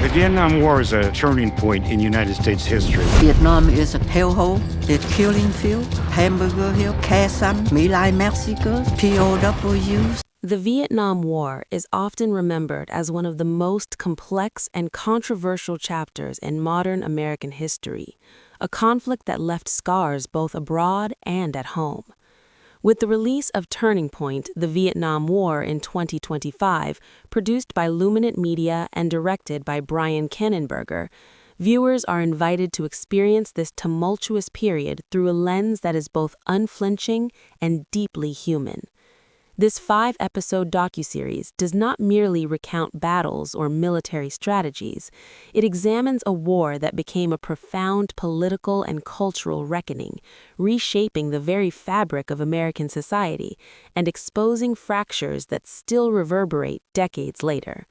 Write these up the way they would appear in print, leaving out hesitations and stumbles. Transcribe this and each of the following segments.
The Vietnam War is a turning point in United States history. Vietnam is a hellhole, a killing field, Hamburger Hill, Khe Sanh, My Lai massacres, POWs. The Vietnam War is often remembered as one of the most complex and controversial chapters in modern American history, a conflict that left scars both abroad and at home. With the release of Turning Point, The Vietnam War in 2025, produced by Luminant Media and directed by Brian Knappenberger, viewers are invited to experience this tumultuous period through a lens that is both unflinching and deeply human. This 5-episode docuseries does not merely recount battles or military strategies. It examines a war that became a profound political and cultural reckoning, reshaping the very fabric of American society and exposing fractures that still reverberate decades later.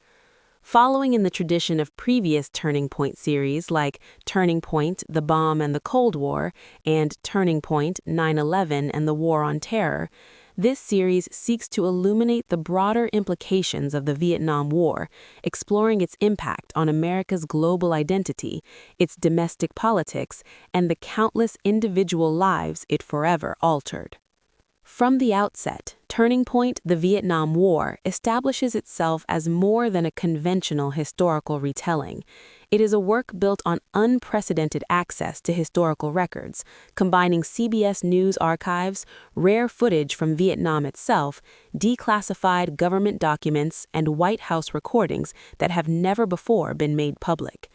Following in the tradition of previous Turning Point series like Turning Point, The Bomb and the Cold War, and Turning Point, 9/11 and the War on Terror, this series seeks to illuminate the broader implications of the Vietnam War, exploring its impact on America's global identity, its domestic politics, and the countless individual lives it forever altered. From the outset, Turning Point, The Vietnam War establishes itself as more than a conventional historical retelling. It is a work built on unprecedented access to historical records, combining CBS News archives, rare footage from Vietnam itself, declassified government documents, and White House recordings that have never before been made public.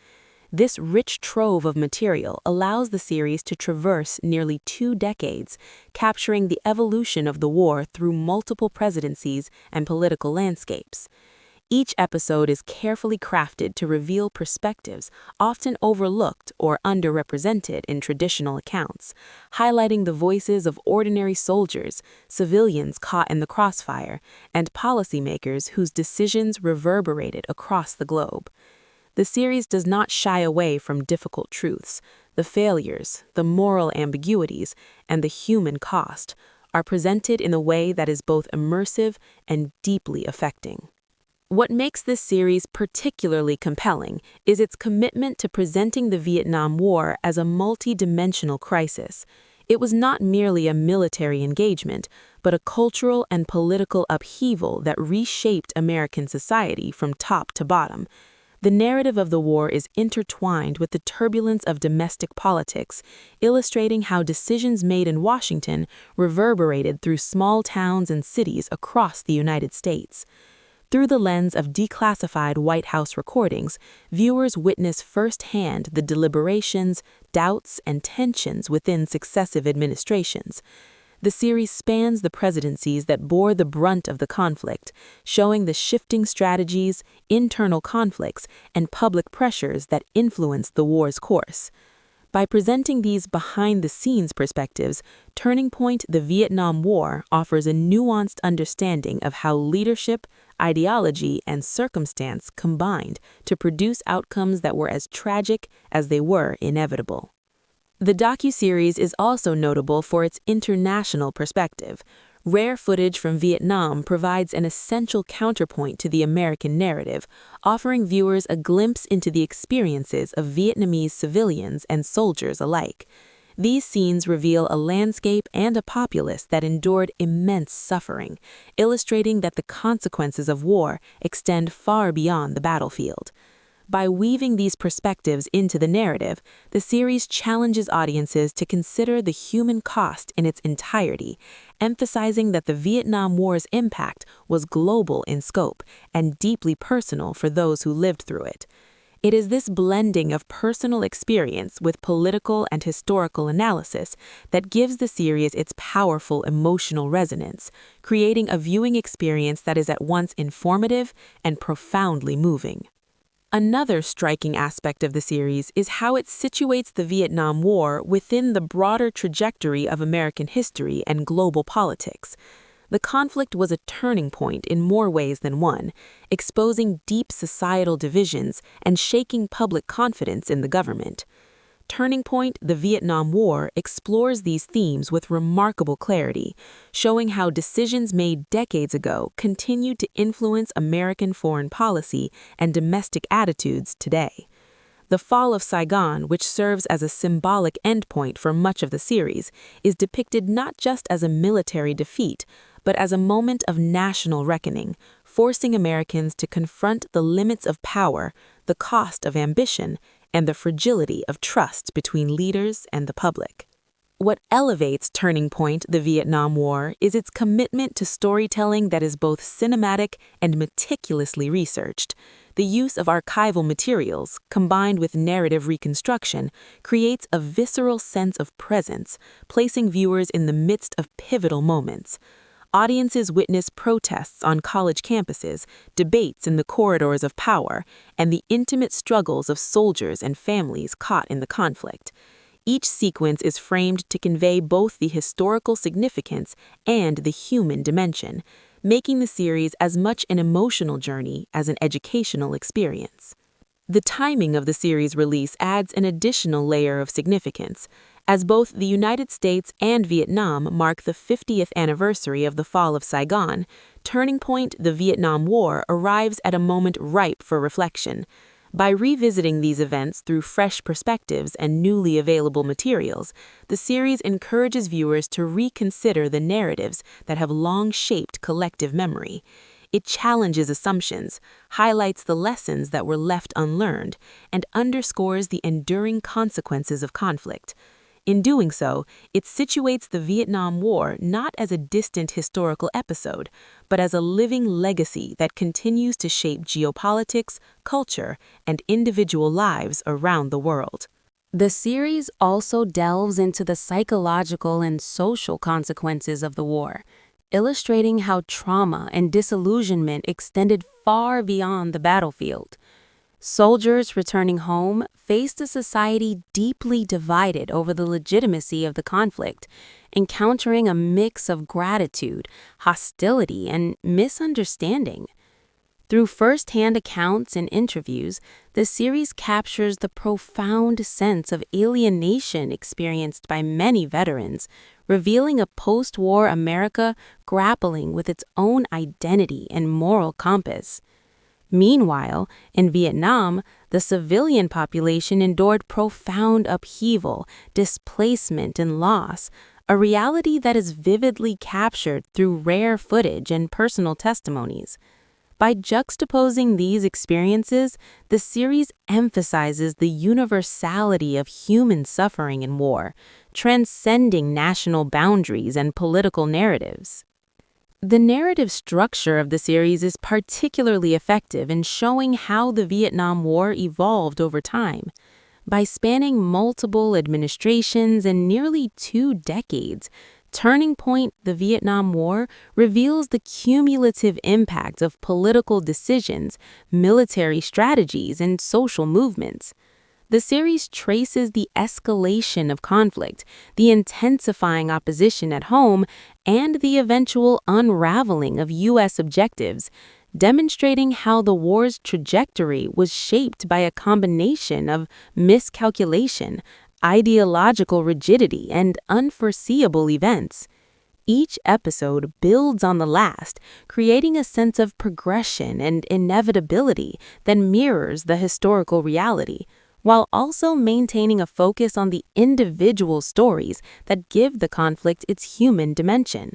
This rich trove of material allows the series to traverse nearly 2 decades, capturing the evolution of the war through multiple presidencies and political landscapes. Each episode is carefully crafted to reveal perspectives often overlooked or underrepresented in traditional accounts, highlighting the voices of ordinary soldiers, civilians caught in the crossfire, and policymakers whose decisions reverberated across the globe. The series does not shy away from difficult truths. The failures, the moral ambiguities, and the human cost are presented in a way that is both immersive and deeply affecting. What makes this series particularly compelling is its commitment to presenting the Vietnam War as a multi-dimensional crisis. It was not merely a military engagement, but a cultural and political upheaval that reshaped American society from top to bottom. The narrative of the war is intertwined with the turbulence of domestic politics, illustrating how decisions made in Washington reverberated through small towns and cities across the United States. Through the lens of declassified White House recordings, viewers witness firsthand the deliberations, doubts, and tensions within successive administrations. The series spans the presidencies that bore the brunt of the conflict, showing the shifting strategies, internal conflicts, and public pressures that influenced the war's course. By presenting these behind-the-scenes perspectives, Turning Point, The Vietnam War offers a nuanced understanding of how leadership, ideology, and circumstance combined to produce outcomes that were as tragic as they were inevitable. The docuseries is also notable for its international perspective. Rare footage from Vietnam provides an essential counterpoint to the American narrative, offering viewers a glimpse into the experiences of Vietnamese civilians and soldiers alike. These scenes reveal a landscape and a populace that endured immense suffering, illustrating that the consequences of war extend far beyond the battlefield. By weaving these perspectives into the narrative, the series challenges audiences to consider the human cost in its entirety, emphasizing that the Vietnam War's impact was global in scope and deeply personal for those who lived through it. It is this blending of personal experience with political and historical analysis that gives the series its powerful emotional resonance, creating a viewing experience that is at once informative and profoundly moving. Another striking aspect of the series is how it situates the Vietnam War within the broader trajectory of American history and global politics. The conflict was a turning point in more ways than one, exposing deep societal divisions and shaking public confidence in the government. Turning Point: The Vietnam War explores these themes with remarkable clarity, showing how decisions made decades ago continue to influence American foreign policy and domestic attitudes today. The Fall of Saigon, which serves as a symbolic endpoint for much of the series, is depicted not just as a military defeat, but as a moment of national reckoning, forcing Americans to confront the limits of power, the cost of ambition, and the fragility of trust between leaders and the public. What elevates Turning Point: The Vietnam War is its commitment to storytelling that is both cinematic and meticulously researched. The use of archival materials, combined with narrative reconstruction, creates a visceral sense of presence, placing viewers in the midst of pivotal moments. Audiences witness protests on college campuses, debates in the corridors of power, and the intimate struggles of soldiers and families caught in the conflict. Each sequence is framed to convey both the historical significance and the human dimension, making the series as much an emotional journey as an educational experience. The timing of the series release adds an additional layer of significance, as both the United States and Vietnam mark the 50th anniversary of the Fall of Saigon. Turning Point: The Vietnam War arrives at a moment ripe for reflection. By revisiting these events through fresh perspectives and newly available materials, the series encourages viewers to reconsider the narratives that have long shaped collective memory. It challenges assumptions, highlights the lessons that were left unlearned, and underscores the enduring consequences of conflict. In doing so, it situates the Vietnam War not as a distant historical episode, but as a living legacy that continues to shape geopolitics, culture, and individual lives around the world. The series also delves into the psychological and social consequences of the war, illustrating how trauma and disillusionment extended far beyond the battlefield. Soldiers returning home faced a society deeply divided over the legitimacy of the conflict, encountering a mix of gratitude, hostility, and misunderstanding. Through first-hand accounts and interviews, the series captures the profound sense of alienation experienced by many veterans, revealing a post-war America grappling with its own identity and moral compass. Meanwhile, in Vietnam, the civilian population endured profound upheaval, displacement, and loss, a reality that is vividly captured through rare footage and personal testimonies. By juxtaposing these experiences, the series emphasizes the universality of human suffering in war, transcending national boundaries and political narratives. The narrative structure of the series is particularly effective in showing how the Vietnam War evolved over time. By spanning multiple administrations and nearly 2 decades, Turning Point: The Vietnam War reveals the cumulative impact of political decisions, military strategies, and social movements. The series traces the escalation of conflict, the intensifying opposition at home, and the eventual unraveling of U.S. objectives, demonstrating how the war's trajectory was shaped by a combination of miscalculation, ideological rigidity, and unforeseeable events. Each episode builds on the last, creating a sense of progression and inevitability that mirrors the historical reality, while also maintaining a focus on the individual stories that give the conflict its human dimension.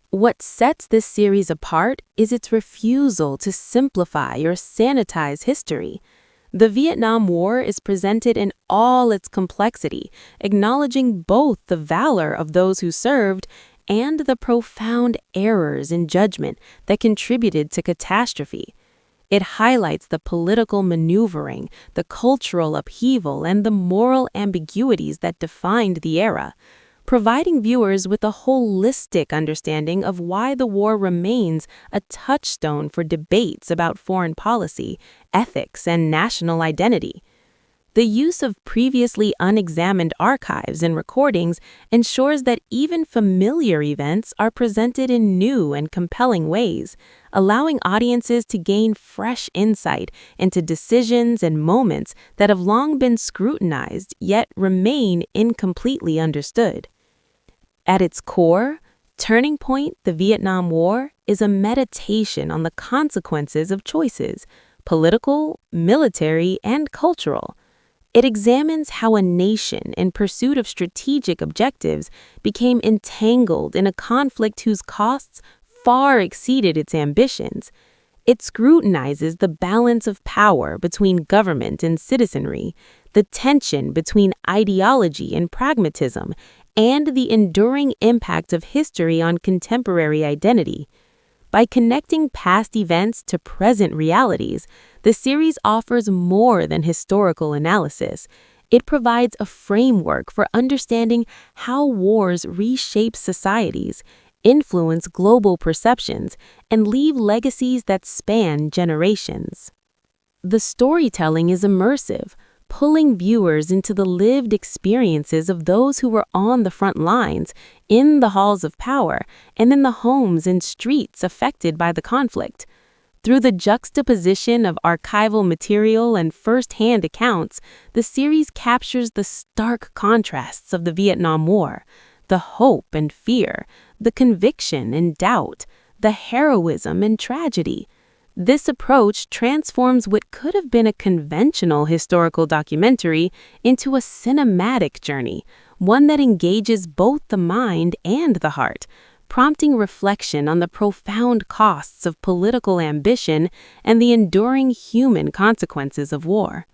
What sets this series apart is its refusal to simplify or sanitize history. The Vietnam War is presented in all its complexity, acknowledging both the valor of those who served and the profound errors in judgment that contributed to catastrophe. It highlights the political maneuvering, the cultural upheaval, and the moral ambiguities that defined the era, providing viewers with a holistic understanding of why the war remains a touchstone for debates about foreign policy, ethics, and national identity. The use of previously unexamined archives and recordings ensures that even familiar events are presented in new and compelling ways, allowing audiences to gain fresh insight into decisions and moments that have long been scrutinized yet remain incompletely understood. At its core, Turning Point: The Vietnam War is a meditation on the consequences of choices, political, military, and cultural. It examines how a nation in pursuit of strategic objectives became entangled in a conflict whose costs far exceeded its ambitions. It scrutinizes the balance of power between government and citizenry, the tension between ideology and pragmatism, and the enduring impact of history on contemporary identity. By connecting past events to present realities, the series offers more than historical analysis. It provides a framework for understanding how wars reshape societies, influence global perceptions, and leave legacies that span generations. The storytelling is immersive, pulling viewers into the lived experiences of those who were on the front lines, in the halls of power, and in the homes and streets affected by the conflict. Through the juxtaposition of archival material and first-hand accounts, the series captures the stark contrasts of the Vietnam War, the hope and fear, the conviction and doubt, the heroism and tragedy. This approach transforms what could have been a conventional historical documentary into a cinematic journey, one that engages both the mind and the heart, prompting reflection on the profound costs of political ambition and the enduring human consequences of war.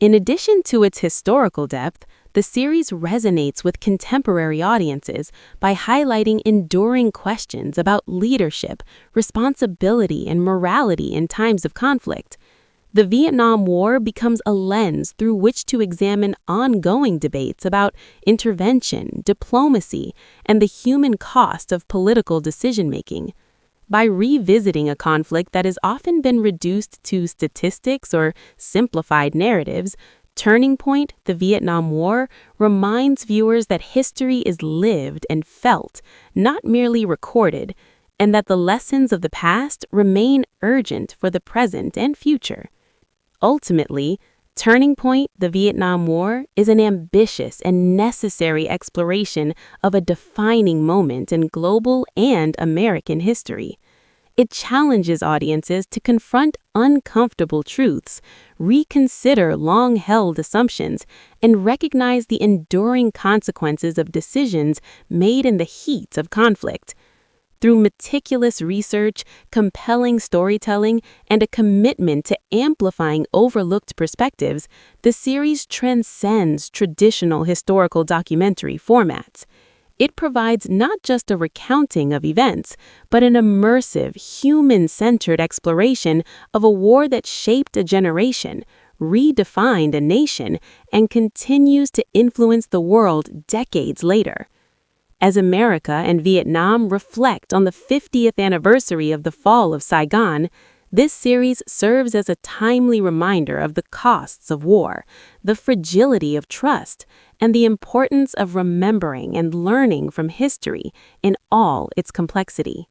In addition to its historical depth, the series resonates with contemporary audiences by highlighting enduring questions about leadership, responsibility, and morality in times of conflict. The Vietnam War becomes a lens through which to examine ongoing debates about intervention, diplomacy, and the human cost of political decision-making. By revisiting a conflict that has often been reduced to statistics or simplified narratives, Turning Point: The Vietnam War reminds viewers that history is lived and felt, not merely recorded, and that the lessons of the past remain urgent for the present and future. Ultimately, Turning Point: The Vietnam War is an ambitious and necessary exploration of a defining moment in global and American history. It challenges audiences to confront uncomfortable truths, reconsider long-held assumptions, and recognize the enduring consequences of decisions made in the heat of conflict. Through meticulous research, compelling storytelling, and a commitment to amplifying overlooked perspectives, the series transcends traditional historical documentary formats. It provides not just a recounting of events, but an immersive, human-centered exploration of a war that shaped a generation, redefined a nation, and continues to influence the world decades later. As America and Vietnam reflect on the 50th anniversary of the Fall of Saigon, this series serves as a timely reminder of the costs of war, the fragility of trust, and the importance of remembering and learning from history in all its complexity.